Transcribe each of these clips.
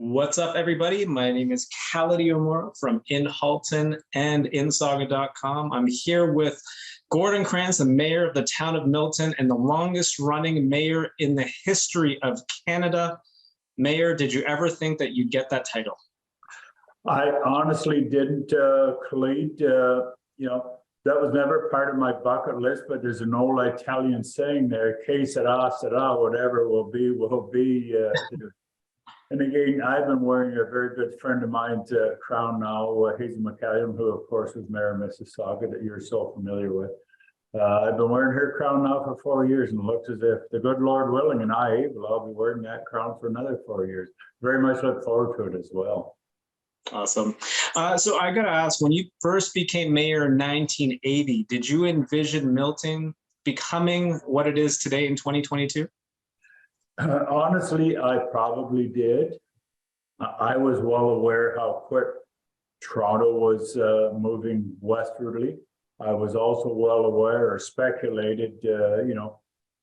What's up, everybody? My name is Cality Omora from InHalton and InSaga.com. I'm here with Gordon Krantz, the mayor of the town of Milton and the longest running mayor in the history of Canada. Mayor, did you ever think that you'd get that title? I honestly didn't, Khalid. That was never part of my bucket list, but there's an old Italian saying there, que sera, sera, whatever will be, will be. And again, I've been wearing a very good friend of mine's crown now, Hazel McCallion, who of course was mayor of Mississauga that you're so familiar with. I've been wearing her crown now for 4 years, and it looks as if the good Lord willing and I able, I'll be wearing that crown for another 4 years. Very much look forward to it as well. Awesome. So I got to ask, when you first became mayor in 1980, did you envision Milton becoming what it is today in 2022? Honestly, I probably did. I was well aware how quick Toronto was moving westwardly. I was also well aware or speculated,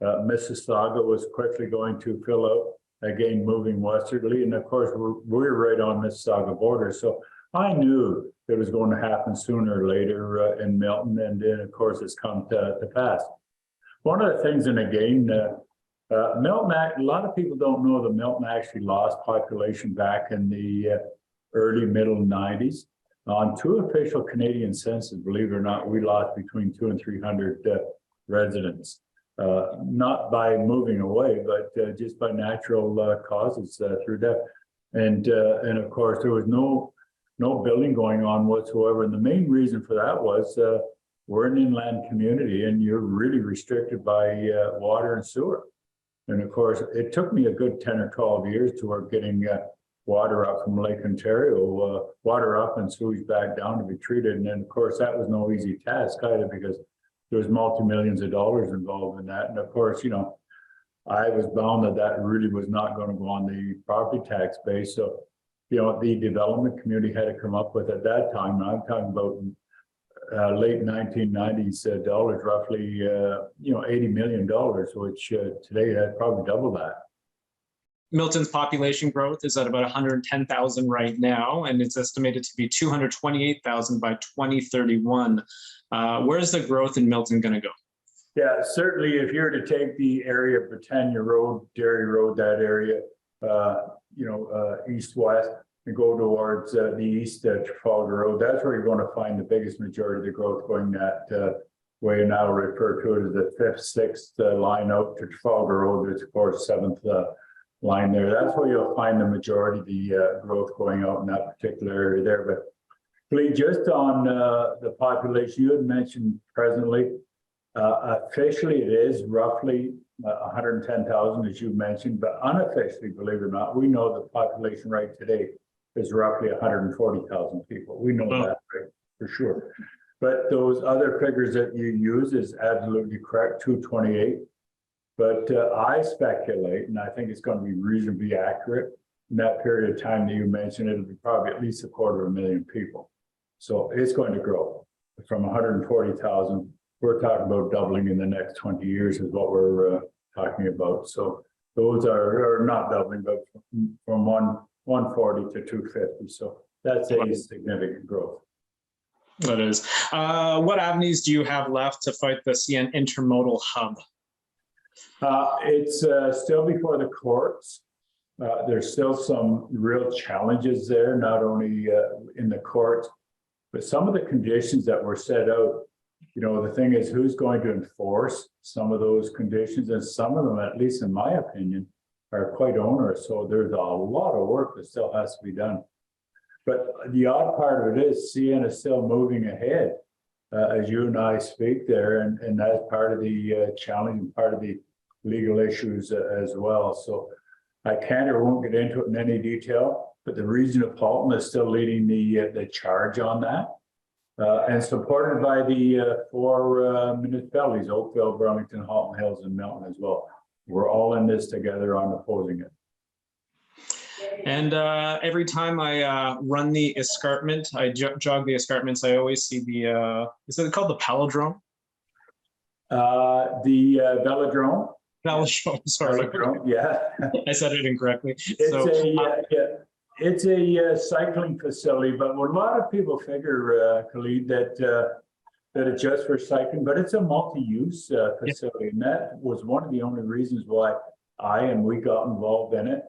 Mississauga was quickly going to fill out, again, moving westwardly. And of course, we're right on Mississauga border. So I knew it was going to happen sooner or later in Milton. And then, of course, it's come to pass. One of the things, and again, Milton, a lot of people don't know that Milton actually lost population back in the early middle 90s. On two official Canadian censuses, believe it or not, we lost between 200 and 300 residents, not by moving away, but just by natural causes through death. And of course, there was no building going on whatsoever. And the main reason for that was we're an inland community and you're really restricted by water and sewer. And of course, it took me a good 10 or 12 years to work getting water up from Lake Ontario, water up and sewage back down to be treated. And then, of course, that was no easy task either because there was multi-millions of dollars involved in that. And of course, I was bound that really was not going to go on the property tax base. So, the development community had to come up with at that time, and I'm talking about late 1990s dollars, roughly, $80 million, which today I'd probably double that. Milton's population growth is at about 110,000 right now, and it's estimated to be 228,000 by 2031. Where's the growth in Milton going to go? Yeah, certainly if you're to take the area of Britannia Road, Derry Road, that area, east-west, and go towards the east, Trafalgar Road, that's where you're going to find the biggest majority of the growth going that way. And I'll refer to it as the 5th, 6th line out to Trafalgar Road. It's, of course, 7th line there. That's where you'll find the majority of the growth going out in that particular area there. But just on the population, you had mentioned presently, officially it is roughly 110,000, as you mentioned, but unofficially, believe it or not, we know the population right today is roughly 140,000 people. We know that right, for sure. But those other figures that you use is absolutely correct, 228. But I speculate, and I think it's going to be reasonably accurate, in that period of time that you mentioned, it'll be probably at least 250,000 people. So it's going to grow from 140,000. We're talking about doubling in the next 20 years is what we're talking about. So those are not doubling, but from 140 to 250. So that's a significant growth. That is. What avenues do you have left to fight the CN Intermodal Hub? It's still before the courts. There's still some real challenges there, not only in the courts, but some of the conditions that were set out. The thing is, who's going to enforce some of those conditions? And some of them, at least in my opinion, are quite onerous. So there's a lot of work that still has to be done. But the odd part of it is CN is still moving ahead as you and I speak there. And that's part of the challenge and part of the legal issues as well. So I can't or won't get into it in any detail, but the region of Halton is still leading the charge on that. And supported by the 4 municipalities, Oakville, Burlington, Halton Hills, and Milton as well. We're all in this together on opposing it. And every time I run the escarpment, I jog the escarpments, I always see the, is it called the Velodrome? The Velodrome. Velodrome, sorry. Velodrome, yeah. I said it incorrectly. It's It's a cycling facility, but what a lot of people figure, Khalid, that it's just for cycling, but it's a multi-use facility, and that was one of the only reasons why we got involved in it.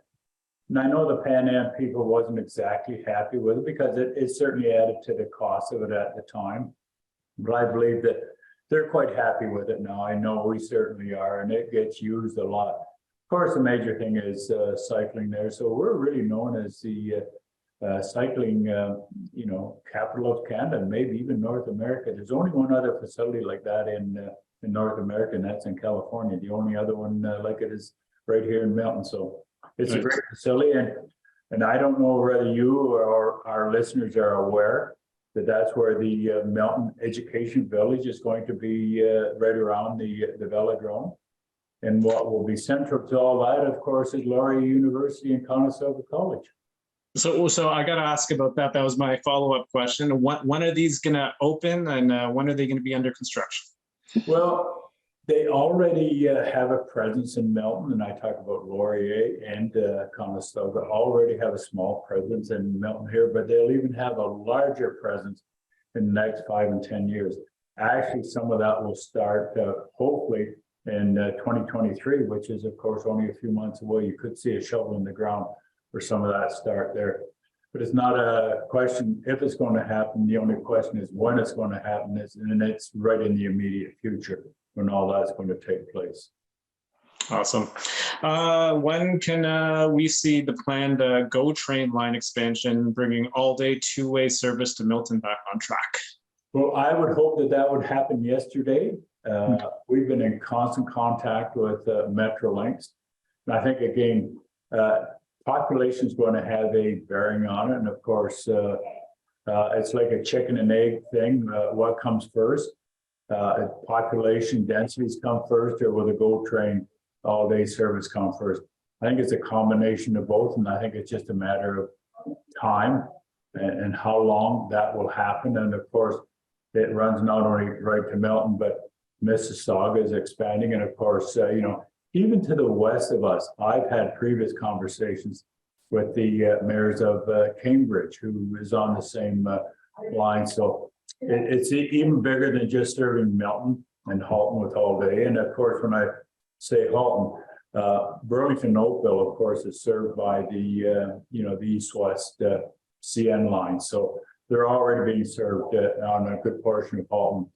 And I know the Pan Am people wasn't exactly happy with it because it certainly added to the cost of it at the time. But I believe that they're quite happy with it now. I know we certainly are, and it gets used a lot. Of course, the major thing is cycling there. So we're really known as the cycling, capital of Canada, maybe even North America. There's only one other facility like that in North America, and that's in California. The only other one like it is right here in Milton. So it's a great facility, and I don't know whether you or our listeners are aware that that's where the Milton Education Village is going to be right around the Velodrome. And what will be central to all that, of course, is Laurier University and Conestoga College. So I got to ask about that. That was my follow-up question. When are these going to open, and when are they going to be under construction? Well, they already have a presence in Milton, and I talk about Laurier and Conestoga already have a small presence in Milton here, but they'll even have a larger presence in the next 5 and 10 years. Actually, some of that will start hopefully in 2023, which is of course only a few months away. You could see a shovel in the ground for some of that start there. But it's not a question if it's going to happen. The only question is when it's going to happen, and it's right in the immediate future when all that's going to take place. Awesome. When can we see the planned GO train line expansion, bringing all-day two-way service to Milton back on track? Well, I would hope that would happen yesterday. We've been in constant contact with Metrolinx. And I think, again, population is going to have a bearing on it. And of course, it's like a chicken and egg thing. What comes first? Population densities come first, or will the GO train all-day service come first? I think it's a combination of both. And I think it's just a matter of time and how long that will happen. And of course, it runs not only right to Milton, but Mississauga is expanding. And of course, even to the west of us, I've had previous conversations with the mayors of Cambridge, who is on the same line. So it's even bigger than just serving Milton and Halton with all day. And of course, when I say Halton, Burlington Oakville, of course, is served by the east-west CN line. So they're already being served on a good portion of Halton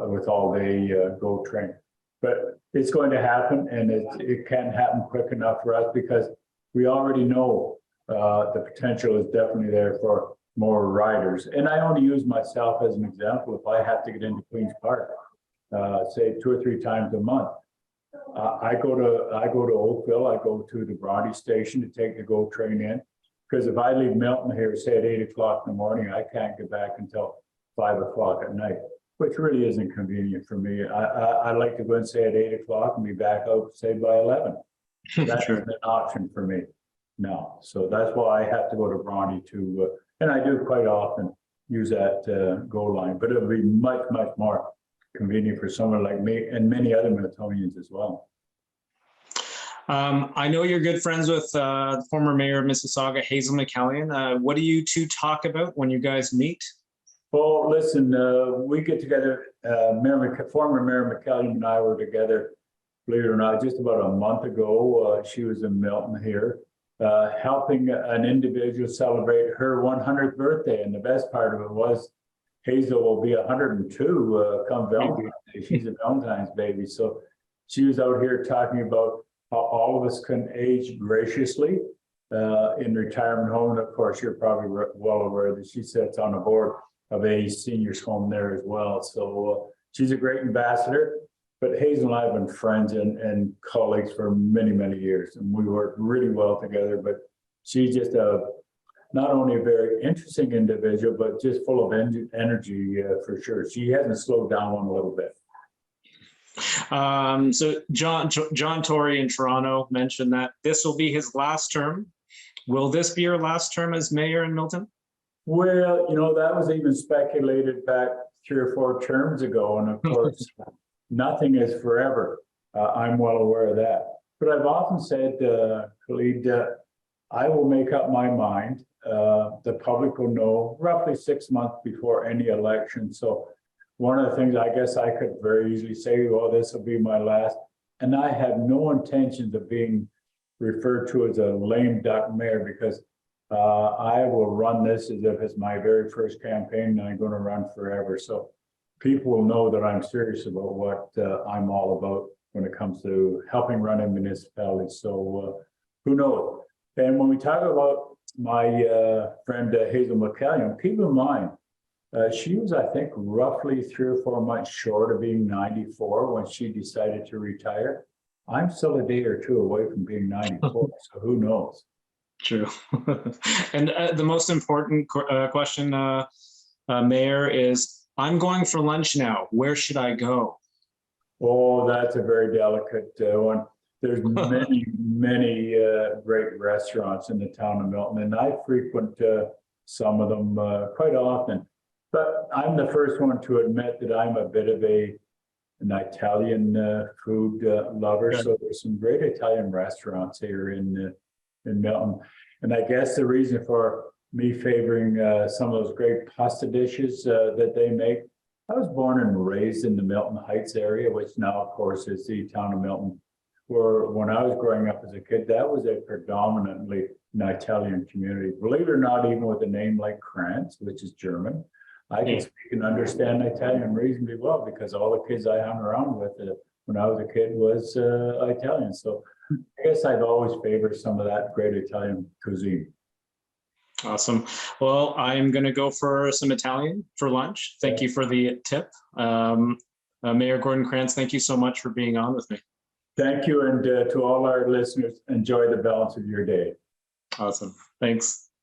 with all-day GO train. But it's going to happen, and it can't happen quick enough for us because we already know the potential is definitely there for more riders. And I only use myself as an example. If I have to get into Queen's Park, say 2 or 3 times a month, I go to Oakville. I go to the Bronte station to take the GO train in, because if I leave Milton here, say at 8 o'clock in the morning, I can't get back until 5 o'clock at night, which really isn't convenient for me. I like to go and say at 8 o'clock and be back out, say by 11. That isn't an option for me now. So that's why I have to go to Bronte and I do quite often use that GO line, but it'll be much, much more convenient for someone like me and many other Miltonians as well. I know you're good friends with the former mayor of Mississauga, Hazel McCallion. What do you two talk about when you guys meet? Well, listen, we get together. Former Mayor McCallion and I were together, believe it or not, just about a month ago. She was in Milton here, helping an individual celebrate her 100th birthday. And the best part of it was Hazel will be 102 come Valentine's Day. She's a Valentine's baby. So she was out here talking about how all of us can age graciously in retirement home. And of course, you're probably well aware that she sits on a board of a seniors home there as well. So she's a great ambassador. But Hazel and I have been friends and colleagues for many, many years. And we work really well together. But she's just not only a very interesting individual, but just full of energy for sure. She hasn't slowed down one little bit. So John Tory in Toronto mentioned that this will be his last term. Will this be your last term as mayor in Milton? Well, that was even speculated back 3 or 4 terms ago. And of course, nothing is forever. I'm well aware of that. But I've often said, Khalid, I will make up my mind. The public will know roughly 6 months before any election. So one of the things I guess I could very easily say, well, this will be my last. And I have no intentions of being referred to as a lame duck mayor, because I will run this as if it's my very first campaign and I'm going to run forever. So people will know that I'm serious about what I'm all about when it comes to helping run a municipality. So who knows? And when we talk about my friend Hazel McCallion, keep in mind, she was, I think, roughly 3 or 4 months short of being 94 when she decided to retire. I'm still a day or two away from being 94, so who knows? True. And the most important question, Mayor, is I'm going for lunch now. Where should I go? Oh, that's a very delicate one. There's many great restaurants in the town of Milton, and I frequent some of them quite often. But I'm the first one to admit that I'm a bit of an Italian food lover. Good. So there's some great Italian restaurants here in Milton. And I guess the reason for me favoring some of those great pasta dishes that they make, I was born and raised in the Milton Heights area, which now, of course, is the town of Milton. Where when I was growing up as a kid, that was a predominantly an Italian community. Believe it or not, even with a name like Krantz, which is German, I can speak and understand Italian reasonably well, because all the kids I hung around with when I was a kid was Italian. So I guess I've always favored some of that great Italian cuisine. Awesome. Well, I'm going to go for some Italian for lunch. Thank you for the tip. Mayor Gordon Krantz, thank you so much for being on with me. Thank you. And to all our listeners, enjoy the balance of your day. Awesome. Thanks.